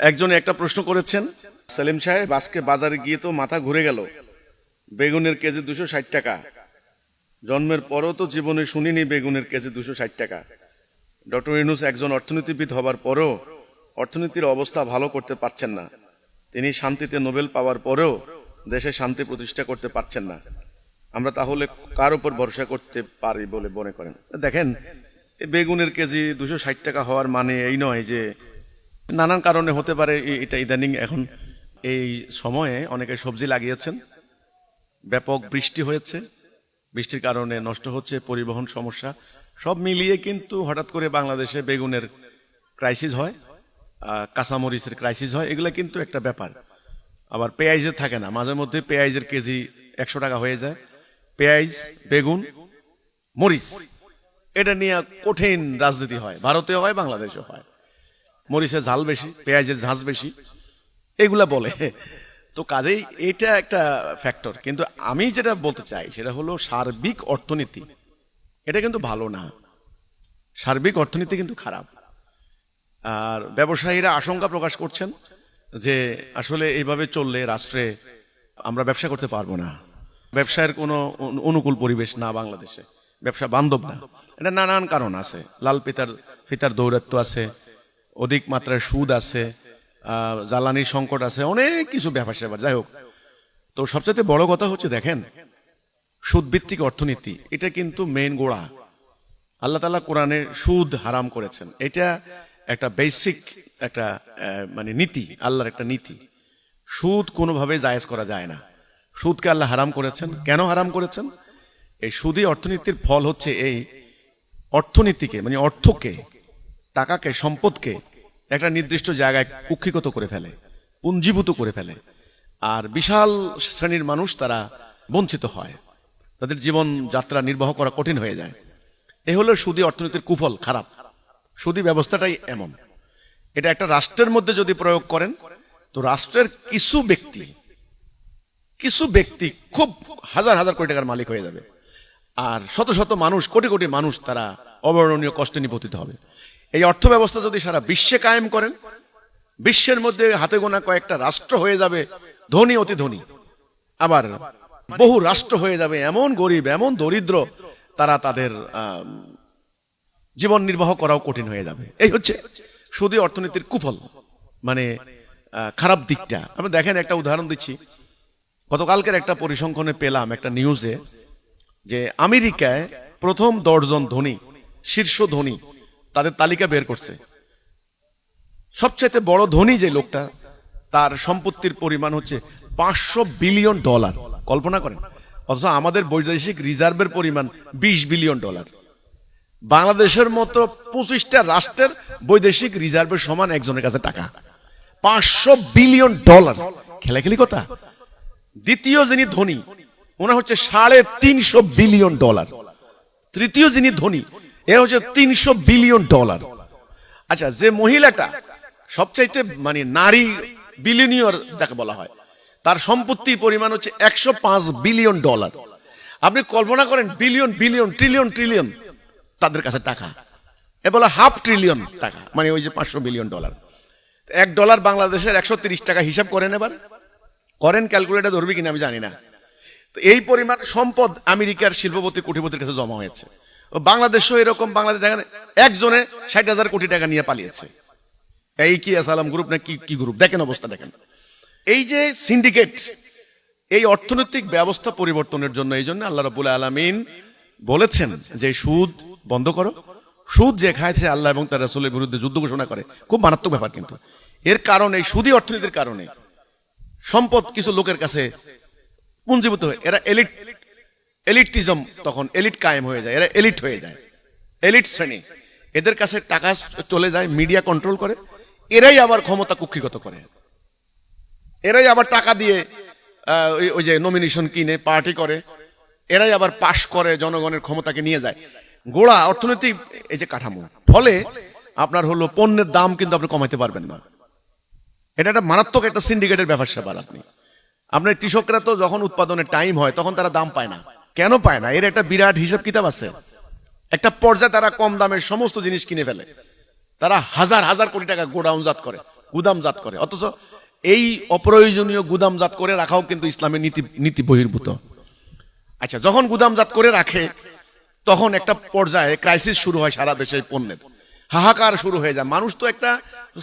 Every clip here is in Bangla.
একজন একটা প্রশ্ন করেছেন, সেলিম সাহেব আজকে বাজারে গিয়ে তো মাথা ঘুরে গেল, বেগুনের কেজি 260 টাকা। জন্মের পরেও তো জীবনে শুনিনি বেগুনের কেজি 260 টাকা। ডক্টর ইউনূস একজন অর্থনীতিবিদ হবার পরেও অর্থনীতির অবস্থা ভালো করতে পারছেন না। তিনি শান্তিতে নোবেল পাওয়ার পরেও দেশে শান্তি প্রতিষ্ঠা করতে পারছেন না। আমরা তাহলে কার উপর ভরসা করতে পারি বলে মনে করেন? দেখেন, বেগুনের কেজি 260 টাকা হওয়ার মানে এই নয় যে, নানান কারণে হতে পারে। এটা ইদানিং এখন এই সময়ে অনেকে সবজি লাগিয়েছেন, ব্যাপক বৃষ্টি হয়েছে, বৃষ্টির কারণে নষ্ট হচ্ছে, পরিবহন সমস্যা, সব মিলিয়ে কিন্তু হঠাৎ করে বাংলাদেশে বেগুনের ক্রাইসিস হয়, কাঁচামরিচের ক্রাইসিস হয়, এগুলো কিন্তু একটা ব্যাপার। আবার পেঁয়াজের থাকে না, মাঝে মধ্যে পেঁয়াজের কেজি 100 টাকা হয়ে যায়। পেঁয়াজ, বেগুন, মরিচ, এটা নিয়ে কঠিন রাজনীতি হয়, ভারতেও হয়, বাংলাদেশেও হয়। মরিচের ঝাল বেশি, পেঁয়াজের ঝাঁজ বেশি, এগুলা বলে। তো কাজেই এটা একটা ফ্যাক্টর। কিন্তু আমি যেটা বলতে চাই সেটা হলো সার্বিক অর্থনীতি এটা কিন্তু ভালো না, সার্বিক অর্থনীতি কিন্তু খারাপ। আর ব্যবসায়ীরা আশঙ্কা প্রকাশ করছেন যে আসলে এইভাবে চললে রাষ্ট্রে আমরা ব্যবসা করতে পারবো না, ব্যবসায়ের কোনো অনুকূল পরিবেশ না বাংলাদেশে, ব্যবসা বান্ধব না। এটা নানান কারণ আছে, লাল ফিতার দৌরাত্ম্য আছে, অধিক মাত্রায় সুদ আছে, জ্বালানির সংকট আছে, অনেক কিছু ব্যাপার স্যাপার। যাই হোক, তো সবচেয়ে বড় কথা হচ্ছে, দেখেন, সুদভিত্তিক অর্থনীতি এটা কিন্তু মেইন গোড়া। আল্লাহ তাআলা কোরআনে সুদ হারাম করেছেন, এটা একটা বেসিক একটা মানে নীতি, আল্লাহর একটা নীতি। সুদ কোনোভাবে জায়েজ করা যায় না। সুদকে আল্লাহ হারাম করেছেন। কেন হারাম করেছেন? এই সুদী অর্থনীতির ফল হচ্ছে এই অর্থনীতিকে, মানে অর্থকে, টাকাকে, সম্পদকে একটা নির্দিষ্ট জায়গায় কুক্ষিগত করে ফেলে, পুঞ্জীভূত করে ফেলে। আর বিশাল শ্রেণীর মানুষ তারা বঞ্চিত হয়, তাদের জীবন যাত্রা নির্বাহ করা কঠিন হয়ে যায়। এ হলো সুদী অর্থনীতির কুফল, খারাপ। সুদী ব্যবস্থাটাই এমন। এটা একটা রাষ্ট্রের মধ্যে যদি প্রয়োগ করেন, তো রাষ্ট্রের কিছু ব্যক্তি খুব হাজার হাজার কোটি টাকার মালিক হয়ে যাবে, আর শত শত মানুষ, কোটি কোটি মানুষ তারা অবর্ণনীয় কষ্টে নিপতিত হবে। এই অর্থ ব্যবস্থা যদি সারা বিশ্বে কায়েম করেন, বিশ্বের মধ্যে হাতে গোনা কয়েকটা রাষ্ট্র হয়ে যাবে ধনী, অতি ধনী, আবার বহু রাষ্ট্র হয়ে যাবে এমন গরিব, এমন দরিদ্র, তারা তাদের জীবন নির্বাহ করাও কঠিন হয়ে যাবে। এই হচ্ছে সুদী অর্থনীতির কুফল, মানে খারাপ দিকটা। আপনি দেখেন, একটা উদাহরণ দিচ্ছি। গতকালকের একটা পরিসংখ্যানে পেলাম একটা নিউজে যে আমেরিকায় প্রথম 10 জন ধনী, শীর্ষ ধনী, তাদের তালিকা বের করছে। সবচেয়ে বড় ধনী যে লোকটা, তার সম্পত্তির পরিমাণ হচ্ছে $500 বিলিয়ন। কল্পনা করেন। অথচ আমাদের বৈদেশিক রিজার্ভের পরিমাণ $20 বিলিয়ন। বাংলাদেশের মতো 25টা রাষ্ট্রের বৈদেশিক রিজার্ভের সমান একজনের কাছে টাকা। $500 বিলিয়ন, খেলাখেলি কথা। দ্বিতীয় যিনি ধনী, ওনার হচ্ছে $350 বিলিয়ন। তৃতীয় যিনি ধনী, এর হচ্ছে $300 বিলিয়ন। আচ্ছা, যে মহিলাটা সবচাইতে মানে নারী বিলিয়নিয়র যাকে বলা হয়, তার সম্পত্তির পরিমাণ হচ্ছে $105 বিলিয়ন। আপনি কল্পনা করেন, বিলিয়ন বিলিয়ন, ট্রিলিয়ন ট্রিলিয়ন তাদের কাছে টাকা। এ বলে $500 ট্রিলিয়ন টাকা, মানে ওই যে $500 বিলিয়ন। $1 বাংলাদেশের 130 টাকা। হিসাব করেন, এবার করেন, ক্যালকুলেটর ধরবি কিনা আমি জানি না। তো এই পরিমাণ সম্পদ আমেরিকার শিল্পপতি কোটিপতির কাছে জমা হয়েছে। বাংলাদেশও এরকম। বাংলাদেশ দেখেন, একজনে 60,000 কোটি টাকা নিয়ে পালিয়েছে। এই কি আসালাম গ্রুপ না কি গ্রুপ, দেখেন অবস্থা দেখেন। এই যে সিন্ডিকেট, এই অর্থনৈতিক ব্যবস্থা পরিবর্তনের জন্য, এই জন্য আল্লাহ রাব্বুল আলামিন বলেছেন যে সুদ বন্ধ করো। সুদ যে খায় সে আল্লাহ এবং তার রাসূলের বিরুদ্ধে যুদ্ধ ঘোষণা করে। খুব মারাত্মক ব্যাপার। কিন্তু এর কারণে, এই সুদী অর্থনীতির কারণে সম্পদ কিছু লোকের কাছে পুঞ্জীভূত হয়ে এরা এলিটিজম, তখন এলিট কায়েম হয়ে যায়, এরা এলিট হয়ে যায়, এলিট শ্রেণী। এদের কাছে টাকা চলে যায়, মিডিয়া কন্ট্রোল করে, এরাই আবার ক্ষমতা কুক্ষিগত করে, এরাই আবার টাকা দিয়ে ওই যে নমিনেশন কিনে পার্টি করে, এরাই আবার পাশ করে, জনগণের ক্ষমতাকে নিয়ে যায়। গোড়া অর্থনৈতিক এই যে কাঠামো, ফলে আপনার হলো পণ্যের দাম কিন্তু আপনি কমাইতে পারবেন না। এটা একটা মারাত্মক একটা সিন্ডিকেটের ব্যাপার স্যাপার। আপনার কৃষকরা তো যখন উৎপাদনের টাইম হয় তখন তারা দাম পায় না। কেন পায় না? এর একটা বিরাট হিসাব কিতাব আছে। একটা পর্যায়ে তারা কম দামের সমস্ত জিনিস কিনে ফেলে, তারা হাজার হাজার কোটি টাকা গোডাউনজাত করে, গুদামজাত করে, অথচ এই অপ্রয়োজনীয় গুদামজাত করে রাখাও কিন্তু ইসলামের নীতি বহির্ভূত। আচ্ছা, যখন গুদামজাত করে রাখে তখন একটা পর্যায়ে ক্রাইসিস শুরু হয় সারা দেশে পণ্যের, হাহাকার শুরু হয়ে যায়। মানুষ তো একটা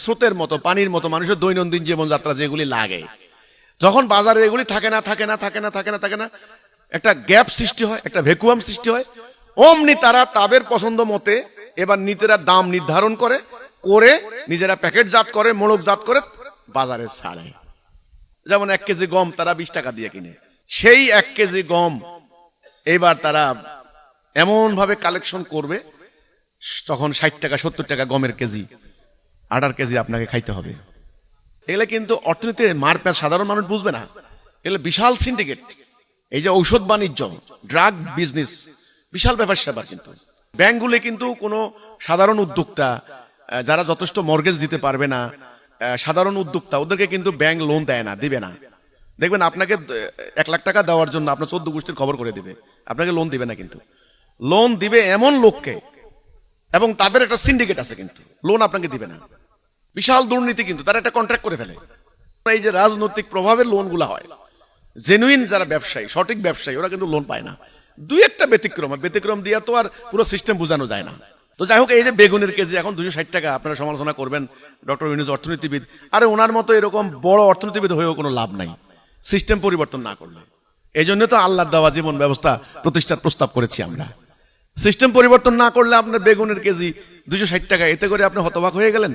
স্রোতের মতো, পানির মতো, মানুষের দৈনন্দিন জীবনযাত্রা যেগুলি লাগে, যখন বাজারে এগুলি থাকে না, একটা গ্যাপ সৃষ্টি হয়, একটা ভ্যাকুয়াম সৃষ্টি হয়। অমনি তারা তাদের পছন্দ মতে এবার নিজেরা দাম নির্ধারণ করে নিজেরা প্যাকেটজাত করে, মোড়কজাত করে বাজারে ছাড়ে। যেমন 1 কেজি গম তারা 20 টাকা দিয়ে কিনে, সেই 1 কেজি গম এবার তারা এমন ভাবে কালেকশন করবে তখন 60 টাকা 70 টাকা গমের কেজি, 18 কেজি আপনাকে খাইতে হবে। এগুলো কিন্তু অর্থনীতির মারপ্যাচ সাধারণ মানুষ বুঝবে না। এগুলো বিশাল সিন্ডিকেট। এই যে ঔষধ বাণিজ্য, ড্রাগ বিজনেস, বিশাল ব্যাপার স্যাপার। কিন্তু ব্যাংকগুলো কিন্তু কোনো সাধারণ উদ্যোক্তা যারা যথেষ্ট মর্গেজ দিতে পারবে না, সাধারণ উদ্যোক্তা, ওদেরকে কিন্তু ব্যাংক লোন দেয় না, দিবে না। দেখবেন আপনাকে 1 লাখ টাকা দেওয়ার জন্য আপনার 14 গোষ্ঠীর খবর করে দিবে, আপনাকে লোন দিবে না। কিন্তু লোন দিবে এমন লোককে, এবং তাদের একটা সিন্ডিকেট আছে, কিন্তু লোন আপনাকে দিবে না। বিশাল দুর্নীতি, কিন্তু তারা একটা কন্ট্রাক্ট করে ফেলে। এই যে রাজনৈতিক প্রভাবের লোনগুলো হয়, জেনুইন যারা ব্যবসায়ী, সঠিক ব্যবসায়ী, ওরা কিন্তু লোন পায় না। 2-1টা ব্যতিক্রম দিয়ে তো আর পুরো সিস্টেম বোঝানো যায় না। তো যাই হোক, এই যে বেগুনের কেজি এখন 260 টাকা, আপনারা সমালোচনা করবেন ডক্টর ইউনূস অর্থনীতিবিদ। আরে ওনার মতো এরকম বড় অর্থনীতিবিদ হয়েও কোনো লাভ নাই সিস্টেম পরিবর্তন না করলে। এই জন্য তো আল্লাহর দেওয়া জীবন ব্যবস্থা প্রতিষ্ঠার প্রস্তাব করেছি আমরা। সিস্টেম পরিবর্তন না করলে আপনার বেগুনের কেজি 260 টাকা, এতে করে আপনি হতবাক হয়ে গেলেন।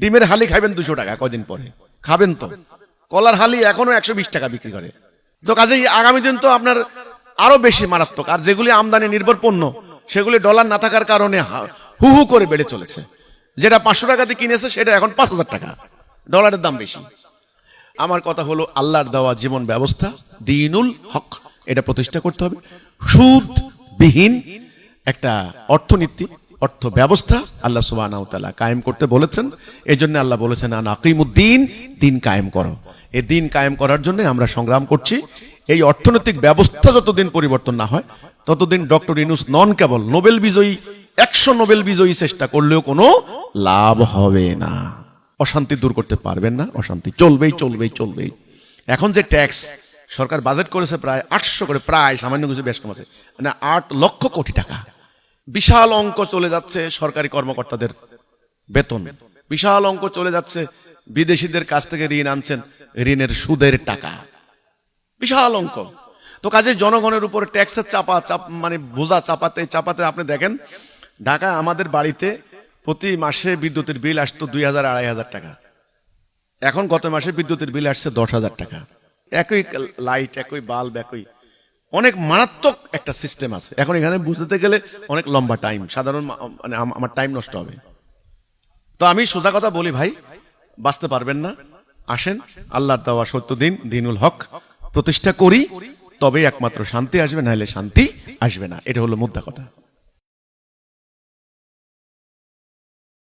ডিমের হালি খাইবেন 200 টাকা, কয়দিন পরে খাবেন তো। কলার হালি এখনো 120 টাকা বিক্রি করে। তো কাজেই আগামী দিন তো আপনার আরো বেশি মারাত্মক। আর যেগুলি আমদানি নির্ভর পণ্য, সেগুলি ডলার না থাকার কারণে হু হু করে বেড়ে চলেছে। যেটা 500 টাকাতে কিনেছে সেটা এখন 5000 টাকা, ডলারের দাম বেশি। আমার কথা হলো, আল্লাহর দেওয়া জীবন ব্যবস্থা দ্বীনুল হক, এটা প্রতিষ্ঠা করতে হবে। সুদবিহীন একটা অর্থনীতি, অর্থ ব্যবস্থা আল্লাহ সুবহানাহু ওয়া তাআলা কায়েম করতে বলেছেন। এই জন্য আল্লাহ বলেছেন, আন আকিমুদ্দিন, দিন কায়েম করো। এই দিন কায়েম করার জন্য আমরা সংগ্রাম করছি। এই অর্থনৈতিক ব্যবস্থা যতদিন পরিবর্তন না হয় ততদিন ডক্টর ইউনূস নন কেবল নোবেল বিজয়ী, 100 নোবেল বিজয়ী চেষ্টা করলেও কোনো লাভ হবে না। অশান্তি দূর করতে পারবেন না, অশান্তি চলবেই। এখন যে ট্যাক্স সরকার বাজেট করেছে প্রায় 800 করে, প্রায় সামান্য কিছু বেশ কম আছে, মানে 8 লক্ষ কোটি টাকা। বিশাল অঙ্ক চলে যাচ্ছে সরকারি কর্মকর্তাদের বেতন, বিশাল অঙ্ক চলে যাচ্ছে বিদেশিদের কাছ থেকে ঋণ আনছেন, ঋণের সুদের টাকা, বিশাল অঙ্ক। তো কাজে জনগণের উপর ট্যাক্সের মানে বোঝা চাপাতে আপনি দেখেন, ঢাকা আমাদের বাড়িতে প্রতি মাসে বিদ্যুতের বিল আসতো 2000-2500 টাকা, এখন গত মাসে বিদ্যুতের বিল আসছে 10,000 টাকা। একই লাইট, একই বাল্ব, একই, অনেক মারাত্মক একটা সিস্টেম আছে। এখন এখানে বুঝতে গেলে অনেক লম্বা টাইম, সাধারণ মানে আমার টাইম নষ্ট হবে। তো আমি সোজা কথা বলি, ভাই বাঁচতে পারবেন না, আসেন আল্লাহর দেওয়া সত্য দিন, দ্বীনুল হক প্রতিষ্ঠা করি, তবে একমাত্র শান্তি আসবে, নাহলে শান্তি আসবে না। এটা হলো মুদ্রা কথা।